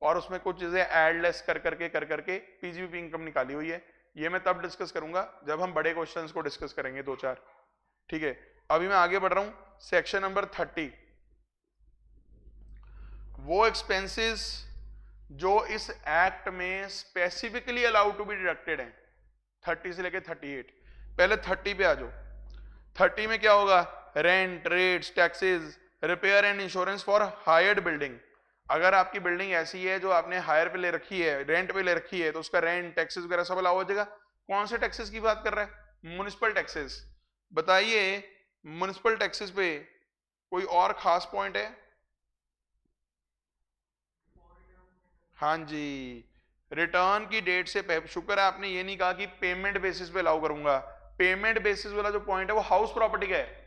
A: और उसमें कुछ चीजें एड लेस कर करके पीजीबीपी इनकम निकाली हुई है। ये मैं तब डिस्कस करूंगा जब हम बड़े क्वेश्चंस को डिस्कस करेंगे, 2-4। ठीक है, अभी मैं आगे बढ़ रहा हूं। सेक्शन नंबर 30, वो एक्सपेंसेस जो इस एक्ट में specifically allowed to be deducted हैं, 30 से लेके 38। पहले 30 पे आ जाओ। 30 में क्या होगा, rent, rates, taxes, repair and insurance for hired building. अगर आपकी बिल्डिंग ऐसी है जो आपने हायर पे ले रखी है, रेंट पे ले रखी है, तो उसका रेंट, टैक्सेस वगैरह सब अलाउ हो जाएगा। कौन से टैक्सेस की बात कर रहा है, म्युनिसिपल टैक्सेस। बताइए म्युनिसिपल टैक्सेस पे कोई और खास पॉइंट है? हाँ जी, रिटर्न की डेट से शुक्र है आपने ये नहीं कहा कि पेमेंट बेसिस पे अलाउ करूंगा। पेमेंट बेसिस वाला जो पॉइंट है वो हाउस प्रॉपर्टी का है।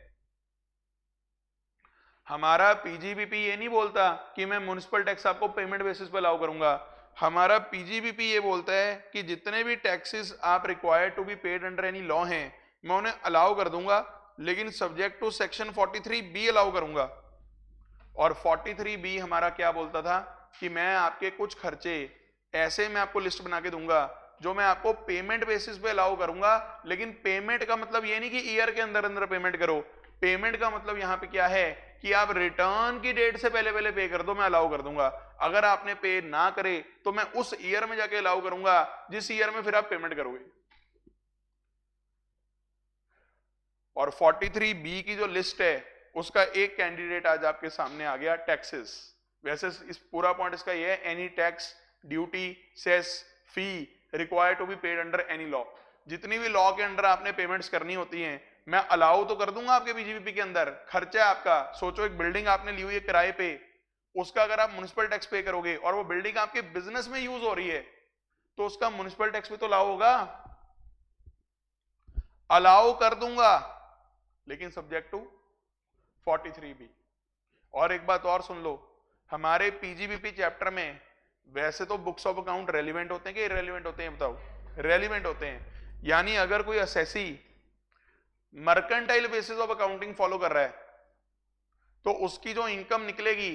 A: हमारा पीजीबीपी ये नहीं बोलता कि मैं म्युनिसिपल टैक्स आपको पेमेंट बेसिस पे अलाउ करूंगा। हमारा पीजीबीपी ये बोलता है कि जितने भी टैक्सेस आप required to be paid under any law हैं, मैं उन्हें अलाउ कर दूंगा, लेकिन subject to section 43B allow करूंगा। और 43B हमारा क्या बोलता था कि मैं आपके कुछ खर्चे ऐसे मैं आपको लिस्ट बना के दूंगा जो मैं आपको पेमेंट बेसिस पे अलाउ करूंगा। लेकिन पेमेंट का मतलब ये नहीं कि ईयर के अंदर अंदर पेमेंट करो। पेमेंट का मतलब यहां पे क्या है कि आप रिटर्न की डेट से पहले पहले पे कर दो, मैं अलाउ कर दूंगा। अगर आपने पे ना करे तो मैं उस ईयर में जाके अलाउ करूंगा जिस ईयर में फिर आप पेमेंट करोगे। और 43B की जो लिस्ट है उसका एक कैंडिडेट आज आपके सामने आ गया, टैक्सेस। वैसे इस पूरा पॉइंट इसका ये है, any tax, duty, cess, fee required to be paid under any law. जितनी भी लॉ के अंडर आपने पेमेंट्स करनी होती हैं मैं अलाउ तो कर दूंगा आपके पीजीबीपी के अंदर। खर्चा आपका, सोचो एक बिल्डिंग आपने ली हुई है किराए पे, उसका अगर आप म्युनिसिपल टैक्स पे करोगे और वो बिल्डिंग आपके बिजनेस में यूज हो रही है तो उसका म्युनिसिपल टैक्स भी तो अलाउ होगा। अलाउ कर दूंगा लेकिन सब्जेक्ट टू 43B। और एक बात और सुन लो, हमारे पीजीबीपी चैप्टर में वैसे तो बुक्स ऑफ अकाउंट रेलिवेंट होते हैं कि इररेलिवेंट होते हैं, बताओ? रेलिवेंट होते हैं। यानी अगर कोई assessee mercantile basis of accounting follow कर रहा है तो उसकी जो इनकम निकलेगी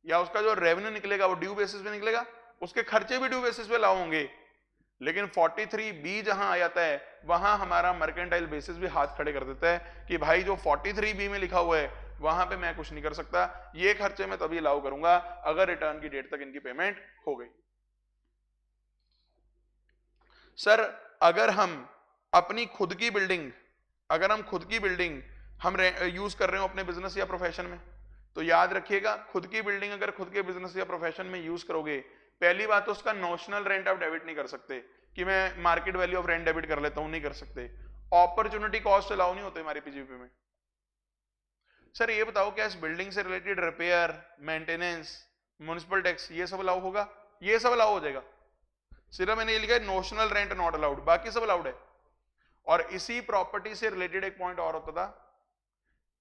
A: या उसका जो रेवेन्यू निकलेगा वो ड्यू बेसिस पे निकलेगा, उसके खर्चे भी ड्यू बेसिस पे लाओ होंगे। लेकिन 43B जहां आ जाता है वहां हमारा मर्केंटाइल बेसिस भी हाथ खड़े कर देता है कि भाई जो 43B में लिखा हुआ है वहां पे मैं कुछ नहीं कर सकता, ये खर्चे मैं तभी अलाउ करूंगा अगर रिटर्न की डेट तक इनकी पेमेंट हो गई। सर अगर हम अपनी खुद की बिल्डिंग, अगर हम खुद की बिल्डिंग हम यूज कर रहे हो अपने बिजनेस या प्रोफेशन में, तो याद रखिएगा खुद की बिल्डिंग अगर खुद के बिजनेस या प्रोफेशन में यूज करोगे, पहली बात तो उसका नॉशनल रेंट आप डेबिट नहीं कर सकते कि मैं market value of rent debit कर लेता हूं, नहीं कर सकते। अपॉर्चुनिटी कॉस्ट अलाउ नहीं होते हमारे पीजीबीपी में। सर ये बताओ क्या इस बिल्डिंग से related repair, maintenance, municipal tax ये सब अलाउ होगा? ये सब अलाउ हो जाएगा, सिर्फ मैंने ये लिखा है नोशनल रेंट नॉट अलाउड, बाकी सब अलाउड है। और इसी प्रॉपर्टी से रिलेटेड एक पॉइंट और होता था,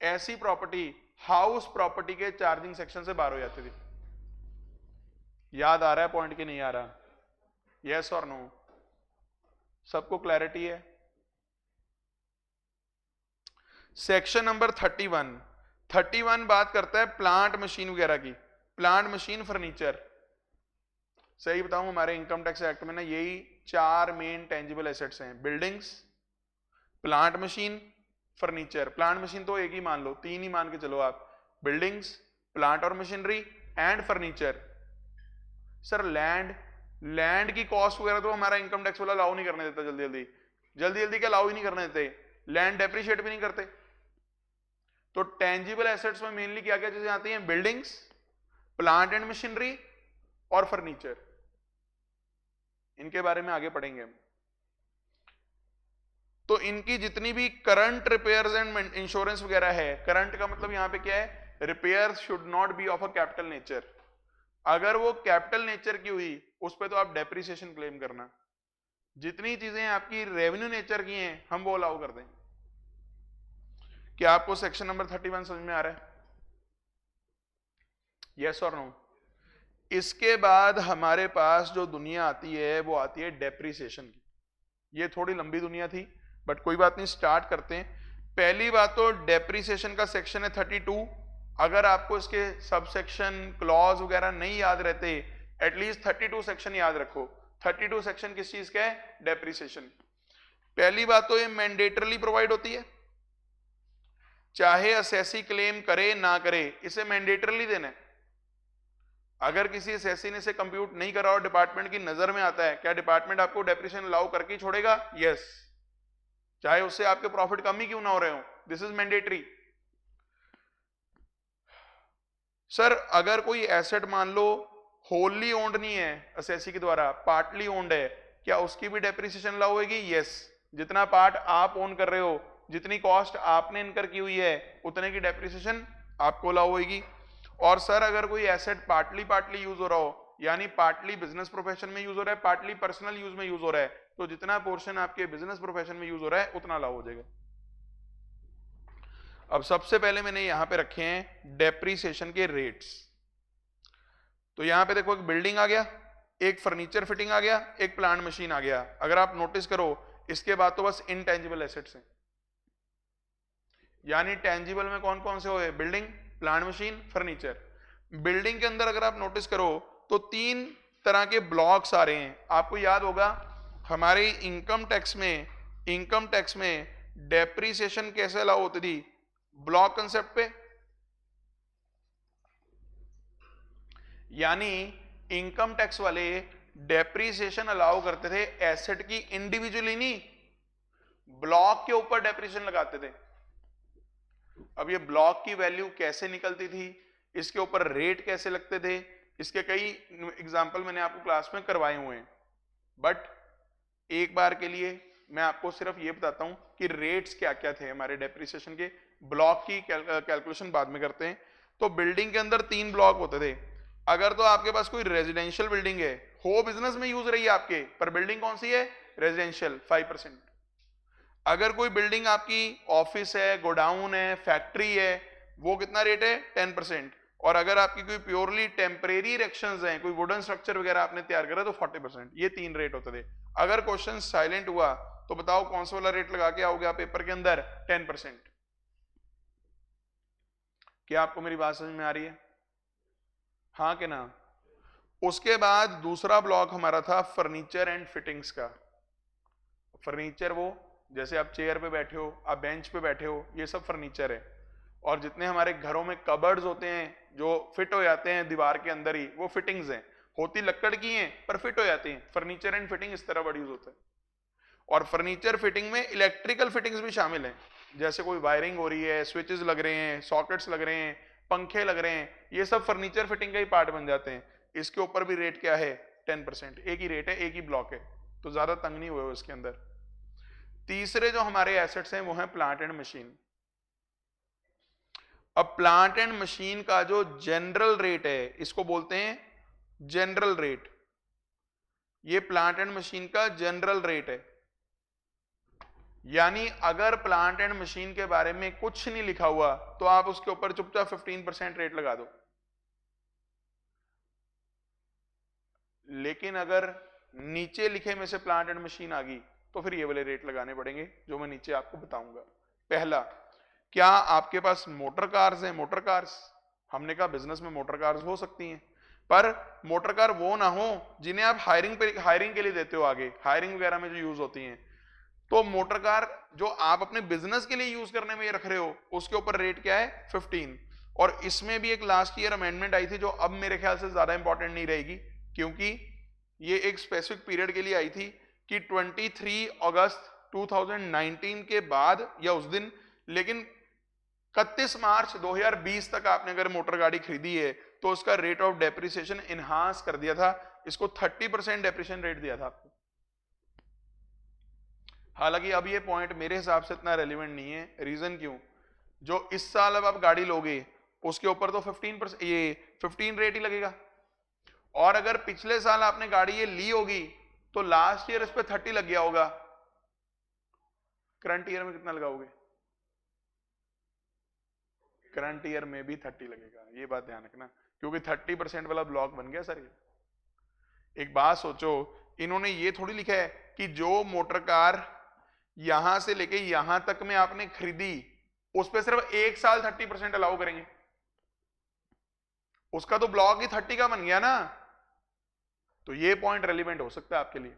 A: ऐसी प्रॉपर्टी हाउस प्रॉपर्टी के चार्जिंग सेक्शन से बाहर हो जाती थी। याद आ रहा है पॉइंट कि नहीं आ रहा? यस और नो? सबको क्लैरिटी है? सेक्शन नंबर 31 बात करता है प्लांट मशीन वगैरह की, प्लांट मशीन फर्नीचर। सही बताऊं हमारे इनकम टैक्स एक्ट में ना यही 4 मेन टेंजिबल एसेट्स हैं, buildings, plant machine, furniture. Plant machine तो एक ही मान लो, 3 ही मान के चलो आप, बिल्डिंग्स, प्लांट और machinery and furniture. Sir land की कॉस्ट वगैरह तो हमारा इनकम टैक्स वाला अलाउ नहीं करने देता, जल्दी क्या अलाउ ही नहीं करने देते, लैंड डेप्रिशिएट भी नहीं करते। तो टेंजिबल एसेट्स में मेनली क्या क्या चीजें आती हैं? बिल्डिंग्स, प्लांट एंड मशीनरी और फर्नीचर। इनके बारे में आगे पढ़ेंगे हम। तो इनकी जितनी भी करंट रिपेयर्स एंड इंश्योरेंस वगैरह है, करंट का मतलब यहां पे क्या है? Repairs should not be of a capital nature. अगर वो कैपिटल नेचर की हुई उस पर तो आप डेप्रिसिएशन क्लेम करना। जितनी चीजें आपकी रेवेन्यू नेचर की हैं हम वो अलाउ कर दें। क्या आपको सेक्शन नंबर 31 समझ में आ रहा है? यस और नो? इसके बाद हमारे पास जो दुनिया आती है वो आती है डेप्रिसिएशन की। ये थोड़ी लंबी दुनिया थी बट कोई बात नहीं, स्टार्ट करते हैं। पहली बात तो डेप्रिसिएशन का सेक्शन है 32। अगर आपको इसके सब सेक्शन क्लॉज वगैरह नहीं याद रहते, एटलीस्ट 32 सेक्शन याद रखो। 32 सेक्शन किस चीज का है? डेप्रिसिएशन। पहली बात तो ये मैंडेटरली प्रोवाइड होती है, चाहे असेसी क्लेम करे ना करे, इसे मैंडेटरली देना है। अगर किसी असेसी ने इसे कंप्यूट नहीं करा और डिपार्टमेंट की नजर में आता है, क्या डिपार्टमेंट आपको डेप्रिसिएशन अलाउ करके ही छोड़ेगा? यस, चाहे उससे आपके प्रॉफिट कम ही क्यों ना हो रहे हो, दिस इज मैंडेटरी। सर अगर कोई एसेट मान लो होली ओन्ड नहीं है असेसी के द्वारा, पार्टली ओन्ड है, क्या उसकी भी डेप्रिसिएशन अलाउ होगी? यस, जितना पार्ट आप ओन कर रहे हो, जितनी कॉस्ट आपने इनकर की हुई है, उतने की डेप्रिसिएशन आपको अलाउ होगी। और सर अगर कोई एसेट पार्टली यूज हो रहा हो, यानी पार्टली बिजनेस प्रोफेशन में यूज हो रहा है, पार्टली पर्सनल यूज में यूज हो रहा है, तो जितना पोर्शन आपके बिजनेस प्रोफेशन में यूज हो रहा है उतना अलाउ हो जाएगा। अब सबसे पहले मैंने यहां पे रखे हैं डेप्रिसिएशन के रेट्स। तो यहां पे देखो, एक बिल्डिंग आ गया, एक फर्नीचर फिटिंग आ गया, एक प्लांट मशीन आ गया। अगर आप नोटिस करो इसके बाद तो बस इनटेंजिबल एसेट्स हैं, यानी टेंजिबल में कौन कौन से हुए? Building, plant machine, furniture. Building के अंदर अगर आप नोटिस करो तो 3 तरह के ब्लॉक्स आ रहे हैं। आपको याद होगा हमारे इनकम टैक्स में डेप्रिसिएशन कैसे अलाउ होती थी? ब्लॉक कंसेप्ट पे। यानी इनकम टैक्स वाले डेप्रिसिएशन अलाउ करते थे एसेट की इंडिविजुअली नहीं, ब्लॉक के ऊपर डेप्रिसिएशन लगाते थे। अब ये ब्लॉक की वैल्यू कैसे निकलती थी, इसके ऊपर रेट कैसे लगते थे, इसके कई एग्जाम्पल मैंने आपको क्लास में करवाए हुए हैं। बट एक बार के लिए मैं आपको सिर्फ ये बताता हूं कि रेट्स क्या क्या थे हमारे डेप्रिसिएशन के। ब्लॉक की कैलकुलेशन बाद में करते हैं। तो बिल्डिंग के अंदर 3 ब्लॉक होते थे। अगर तो आपके पास कोई रेजिडेंशियल बिल्डिंग है, हो बिजनेस में यूज रही है आपके, पर बिल्डिंग कौन सी है? रेजिडेंशियल, 5%। अगर कोई बिल्डिंग आपकी ऑफिस है, गोडाउन है, फैक्ट्री है, वो कितना रेट है? 10%। और अगर आपकी कोई प्योरली टेम्परेरी इरेक्शंस हैं, कोई वुडन स्ट्रक्चर वगैरह आपने तैयार करा तो 40%। ये 3 रेट होते थे। अगर क्वेश्चन साइलेंट हुआ तो बताओ कौन सा वाला रेट लगा के आओगे आप पेपर के अंदर? 10%। क्या आपको मेरी बात समझ में आ रही है? हाँ कि ना? उसके बाद दूसरा ब्लॉक हमारा था फर्नीचर एंड फिटिंग्स का। फर्नीचर वो जैसे आप चेयर पे बैठे हो, आप बेंच पे बैठे हो, ये सब फर्नीचर है। और जितने हमारे घरों में कबर्ड्स होते हैं जो फिट हो जाते हैं दीवार के अंदर ही, वो फिटिंग्स हैं। होती लकड़ की हैं पर फिट हो जाती हैं। फर्नीचर एंड फिटिंग इस तरह वर्ड यूज होता है। और फर्नीचर फिटिंग में इलेक्ट्रिकल फिटिंग्स भी शामिल हैं, जैसे कोई वायरिंग हो रही है, स्विचेस लग रहे हैं, सॉकेट्स लग रहे हैं, पंखे लग रहे हैं, ये सब फर्नीचर फिटिंग का ही पार्ट बन जाते हैं। इसके ऊपर भी रेट क्या है? 10%। एक ही रेट है, एक ही ब्लॉक है। तो ज्यादा तंग नहीं हुए हो इसके अंदर। तीसरे जो हमारे एसेट्स हैं वो हैं प्लांट एंड मशीन। अब प्लांट एंड मशीन का जो जनरल रेट है इसको बोलते हैं जनरल रेट। ये प्लांट एंड मशीन का जनरल रेट है, यानी अगर प्लांट एंड मशीन के बारे में कुछ नहीं लिखा हुआ तो आप उसके ऊपर चुपचाप 15% रेट लगा दो। लेकिन अगर नीचे लिखे में से प्लांट एंड मशीन आ गई तो फिर ये वाले रेट लगाने पड़ेंगे जो मैं नीचे आपको बताऊंगा। पहला, क्या आपके पास मोटर कार्स हैं? मोटर कार्स, हमने कहा बिजनेस में मोटर कार्स हो सकती हैं, पर मोटर कार वो ना हो जिन्हें आप हायरिंग के लिए देते हो, आगे हायरिंग वगैरह में जो यूज होती हैं। तो मोटर कार जो आप अपने बिजनेस के लिए यूज करने में रख रहे हो उसके ऊपर रेट क्या है? 15। और इसमें भी एक लास्ट ईयर अमेंडमेंट आई थी जो अब मेरे ख्याल से ज्यादा इंपॉर्टेंट नहीं रहेगी, क्योंकि ये एक स्पेसिफिक पीरियड के लिए आई थी कि 23 अगस्त 2019 के बाद या उस दिन, लेकिन 31 मार्च 2020 तक आपने अगर मोटर गाड़ी खरीदी है तो उसका रेट ऑफ डेप्रिसिएशन इनहांस कर दिया था, इसको 30% डेप्रिसिएशन रेट दिया था आपको। हालांकि अब ये पॉइंट मेरे हिसाब से इतना रेलिवेंट नहीं है। रीजन क्यों? जो इस साल अब आप गाड़ी लोगे उसके ऊपर तो 15% ये 15 रेट ही लगेगा, और अगर पिछले साल आपने गाड़ी ये ली होगी तो लास्ट ईयर इस पे 30 लग गया होगा। करंट ईयर में कितना लगाओगे? करंट ईयर में भी 30 लगेगा, ये बात ध्यान रखना, क्योंकि 30% वाला ब्लॉक बन गया सर ये। एक बात सोचो, इन्होंने ये थोड़ी लिखा है कि जो मोटर कार यहां से लेके यहां तक में आपने खरीदी उस पर सिर्फ एक साल 30% अलाउ करेंगे, उसका तो ब्लॉक ही 30 का बन गया ना। तो ये पॉइंट रेलिवेंट हो सकता है आपके लिए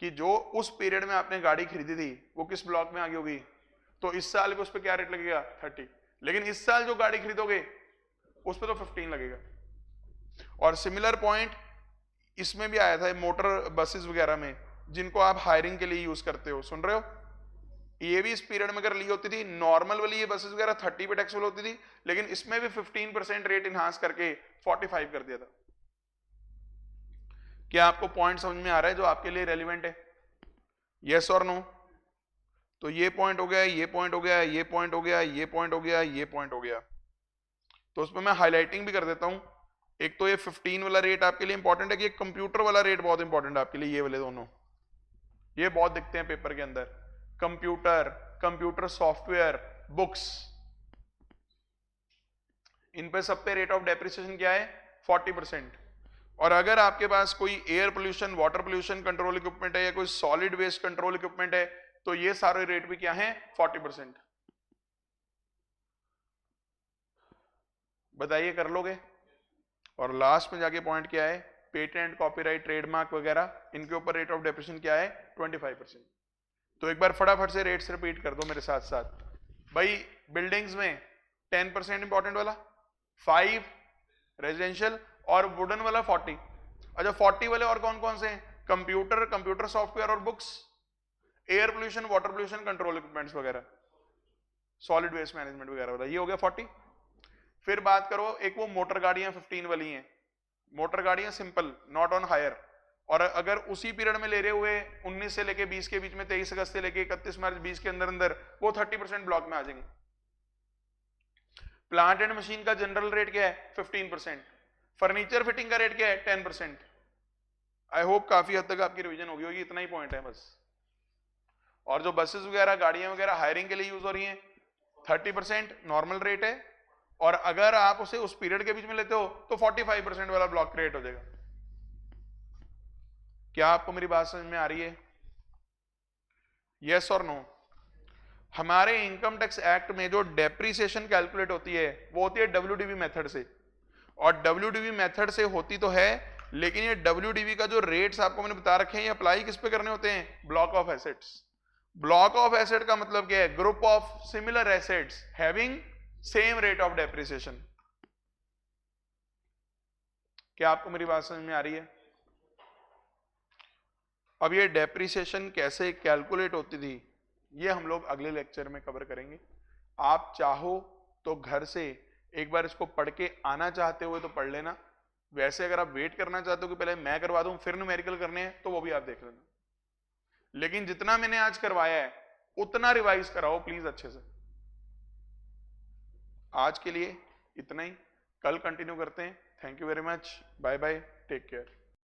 A: कि जो उस पीरियड में आपने गाड़ी खरीदी थी वो किस ब्लॉक में आ गई होगी, तो इस साल भी उस पर क्या रेट लगेगा? 30। लेकिन इस साल जो गाड़ी खरीदोगे उस पर तो 15 लगेगा। और सिमिलर पॉइंट इसमें भी आया था मोटर बसेस वगैरह में जिनको आप हायरिंग के लिए यूज करते हो, सुन रहे हो? ये भी इस पीरियड में अगर ली होती थी नॉर्मल वाली ये बसेस वगैरह 30 पे टैक्सेबल होती थी, लेकिन इसमें भी 15% रेट इनहांस करके 45 कर दिया था। क्या आपको पॉइंट समझ में आ रहा है जो आपके लिए रेलिवेंट है? यस और नो? तो ये पॉइंट हो गया, ये पॉइंट हो गया, ये पॉइंट हो गया, ये पॉइंट हो गया, ये पॉइंट हो गया। तो उसमें मैं हाईलाइटिंग भी कर देता हूं। एक तो ये 15 वाला रेट आपके लिए इंपॉर्टेंट है कि कंप्यूटर वाला रेट बहुत इंपॉर्टेंट है आपके लिए। ये वाले दोनों ये बहुत दिखते हैं पेपर के अंदर, कंप्यूटर सॉफ्टवेयर, बुक्स, इन पे सब पे रेट ऑफ डेप्रिसिएशन क्या है? 40%। और अगर आपके पास कोई air pollution, water pollution control equipment है या कोई सॉलिड वेस्ट कंट्रोल इक्विपमेंट है तो ये सारे रेट भी क्या है? 40%। बताइए, कर लोगे? और लास्ट में जाके पॉइंट क्या है? पेटेंट, कॉपीराइट, ट्रेडमार्क वगैरह, इनके ऊपर रेट ऑफ डेप्रिसिएशन क्या है? 25%। तो एक बार फटाफट से रेट्स रिपीट कर दो मेरे साथ साथ भाई। बिल्डिंग्स में 10% इंपॉर्टेंट वाला, 5 रेजिडेंशियल, और वुडन वाला 40। अच्छा, 40 वाले और कौन कौन से हैं? कंप्यूटर सॉफ्टवेयर और books, air pollution, water pollution control equipments वगैरह, सॉलिड वेस्ट मैनेजमेंट वगैरह वाला, ये हो गया 40। फिर बात करो, एक वो मोटर गाड़ियां 15 वाली हैं, मोटर गाड़ियां सिंपल, नॉट ऑन हायर, और अगर उसी पीरियड में ले रहे हुए 19 से लेके 20 के बीच में, 23 अगस्त से लेके 31 मार्च 20 के अंदर अंदर, वो 30% ब्लॉक में आ जाएंगे। प्लांट एंड मशीन का जनरल रेट क्या है? 15%। फर्नीचर फिटिंग का रेट क्या है? 10%। आई होप काफी हद तक आपकी रिवीजन होगी होगी, इतना ही पॉइंट है बस। और जो बसेस वगैरह, गाड़ियां वगैरह हायरिंग के लिए यूज हो रही हैं, 30% नॉर्मल रेट है, और अगर आप उसे उस पीरियड के बीच में लेते हो तो 45% वाला ब्लॉक क्रिएट हो जाएगा। क्या आपको मेरी बात समझ में आ रही है? यस और नो? हमारे इनकम टैक्स एक्ट में जो डेप्रीसिएशन कैलकुलेट होती है वो होती है WDV मेथड से, और WDV मेथड से होती तो है, लेकिन ये WDV का जो रेट्स आपको मैंने बता रखे हैं ये अप्लाई किस पे करने होते हैं? Block of assets. Block of asset का मतलब क्या है? Group of similar assets having same rate of depreciation. क्या आपको मेरी बात समझ में आ रही है? अब ये डेप्रिसिएशन कैसे कैलकुलेट होती थी ये हम लोग अगले लेक्चर में कवर करेंगे। आप चाहो तो घर से एक बार इसको पढ़ के आना चाहते हुए तो पढ़ लेना, वैसे अगर आप वेट करना चाहते हो कि पहले मैं करवा दूं फिर न्यूमेरिकल करने हैं तो वो भी आप देख लेना, लेकिन जितना मैंने आज करवाया है उतना रिवाइज कराओ प्लीज अच्छे से। आज के लिए इतना ही, कल कंटिन्यू करते हैं। Thank you very much, bye bye, take care.